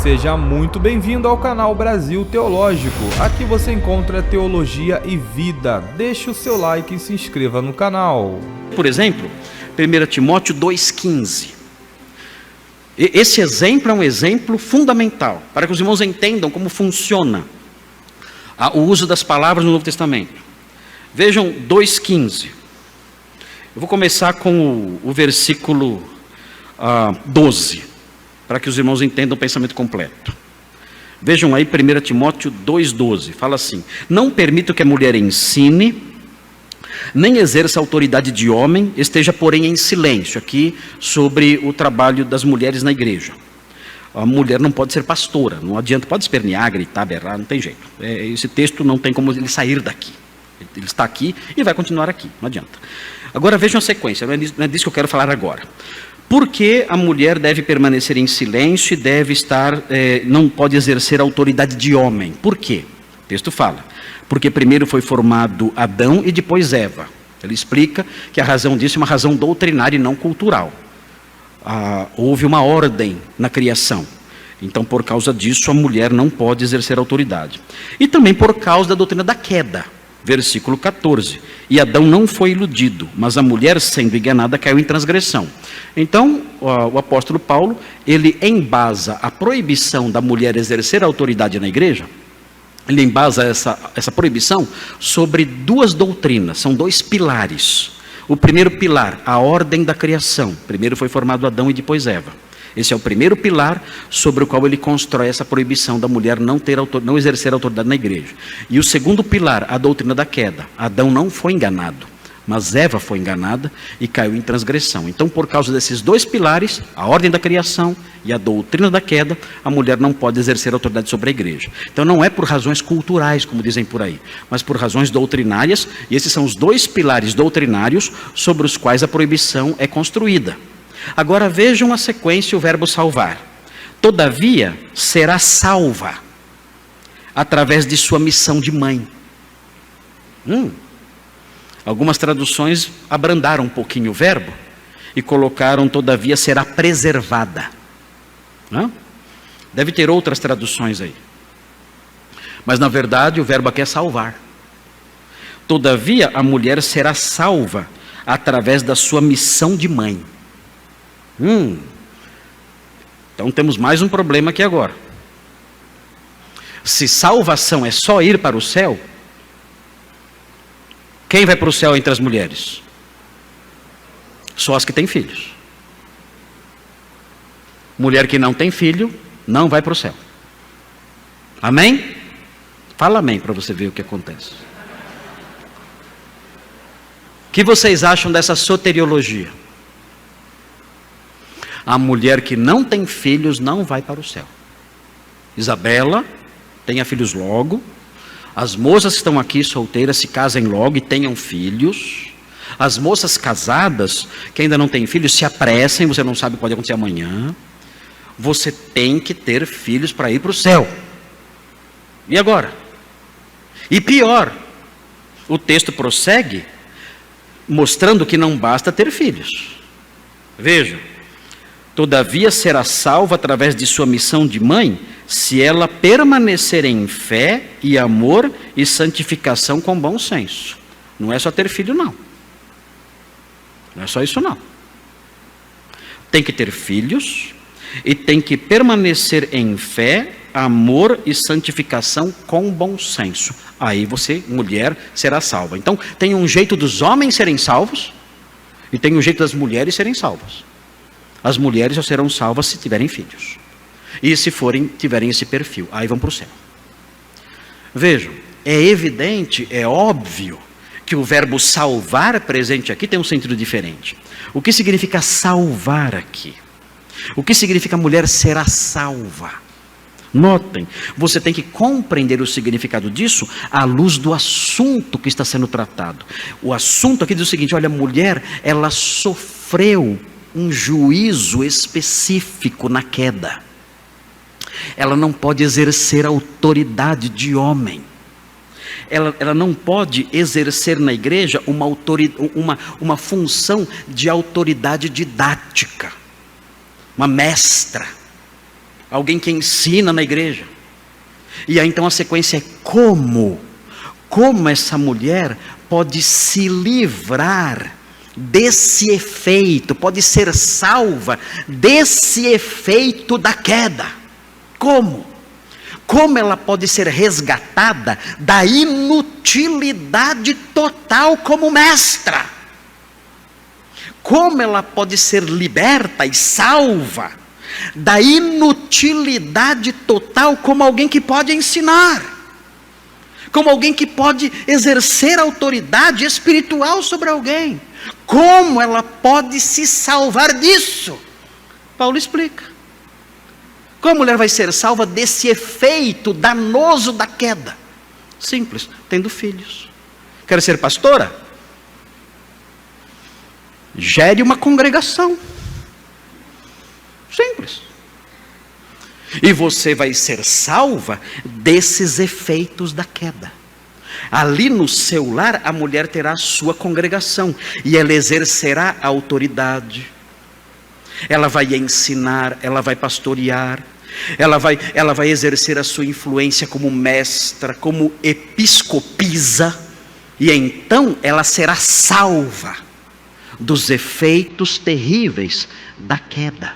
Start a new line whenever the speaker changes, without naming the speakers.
Seja muito bem-vindo ao canal Brasil Teológico. Aqui você encontra teologia e vida. Deixe o seu like e se inscreva no canal.
Por exemplo, 1 Timóteo 2,15. Esse exemplo é um exemplo fundamental, para que os irmãos entendam como funciona o uso das palavras no Novo Testamento. Vejam 2,15. Eu vou começar com o versículo 12, para que os irmãos entendam o pensamento completo. Vejam aí 1 Timóteo 2,12, fala assim: não permito que a mulher ensine, nem exerça autoridade de homem, esteja porém em silêncio, aqui sobre o trabalho das mulheres na igreja. A mulher não pode ser pastora, não adianta, pode espernear, gritar, berrar, não tem jeito. Esse texto não tem como ele sair daqui. Ele está aqui e vai continuar aqui, não adianta. Agora vejam a sequência, não é disso que eu quero falar agora. Por que a mulher deve permanecer em silêncio e deve estar, não pode exercer autoridade de homem? Por quê? O texto fala: porque primeiro foi formado Adão e depois Eva. Ele explica que a razão disso é uma razão doutrinária e não cultural. Houve uma ordem na criação. Então, por causa disso, a mulher não pode exercer autoridade. E também por causa da doutrina da queda. Versículo 14. E Adão não foi iludido, mas a mulher, sendo enganada, caiu em transgressão. Então, o apóstolo Paulo, ele embasa a proibição da mulher exercer autoridade na igreja, ele embasa essa proibição sobre duas doutrinas, são dois pilares. O primeiro pilar, a ordem da criação. Primeiro foi formado Adão e depois Eva. Esse é o primeiro pilar sobre o qual ele constrói essa proibição da mulher não exercer autoridade na igreja. E o segundo pilar, a doutrina da queda. Adão não foi enganado, mas Eva foi enganada e caiu em transgressão. Então, por causa desses dois pilares, a ordem da criação e a doutrina da queda, a mulher não pode exercer autoridade sobre a igreja. Então, não é por razões culturais, como dizem por aí, mas por razões doutrinárias, e esses são os dois pilares doutrinários sobre os quais a proibição é construída. Agora vejam a sequência, o verbo salvar. Todavia será salva através de sua missão de mãe. Algumas traduções abrandaram um pouquinho o verbo e colocaram todavia será preservada. Deve ter outras traduções aí. Mas na verdade o verbo aqui é salvar. Todavia a mulher será salva através da sua missão de mãe. Então temos mais um problema aqui agora. Se salvação é só ir para o céu, quem vai para o céu entre as mulheres? Só as que têm filhos. Mulher que não tem filho, não vai para o céu. Amém? Fala amém para você ver o que acontece. O que vocês acham dessa soteriologia? A mulher que não tem filhos não vai para o céu. Isabela, tenha filhos logo. As moças que estão aqui solteiras se casem logo e tenham filhos. As moças casadas, que ainda não têm filhos, se apressem, você não sabe o que pode acontecer amanhã. Você tem que ter filhos para ir para o céu. E agora? E pior, o texto prossegue mostrando que não basta ter filhos. Vejam. Todavia será salva através de sua missão de mãe, se ela permanecer em fé e amor e santificação com bom senso. Não é só ter filho, não. Não é só isso, não. Tem que ter filhos e tem que permanecer em fé, amor e santificação com bom senso. Aí você, mulher, será salva. Então, tem um jeito dos homens serem salvos e tem um jeito das mulheres serem salvas. As mulheres só serão salvas se tiverem filhos. E se tiverem esse perfil, aí vão para o céu. Vejam, é evidente, é óbvio, que o verbo salvar presente aqui tem um sentido diferente. O que significa salvar aqui? O que significa mulher será salva? Notem, você tem que compreender o significado disso à luz do assunto que está sendo tratado. O assunto aqui diz o seguinte: olha, a mulher, ela sofreu um juízo específico na queda. Ela não pode exercer autoridade de homem. Ela não pode exercer na igreja uma função de autoridade didática, uma mestra. alguém que ensina na igreja. E aí então a sequência é como essa mulher pode se livrar desse efeito, pode ser salva desse efeito da queda. Como ela pode ser resgatada da inutilidade total como mestra. Como ela pode ser liberta e salva da inutilidade total como alguém que pode ensinar, como alguém que pode exercer autoridade espiritual sobre alguém. Como ela pode se salvar disso? Paulo explica. Como a mulher vai ser salva desse efeito danoso da queda? Simples, tendo filhos. Quer ser pastora? Gere uma congregação. Simples. E você vai ser salva desses efeitos da queda. Ali no seu lar, a mulher terá a sua congregação, e ela exercerá a autoridade. Ela vai ensinar, ela vai pastorear, ela vai exercer a sua influência como mestra, como episcopisa, e então ela será salva dos efeitos terríveis da queda.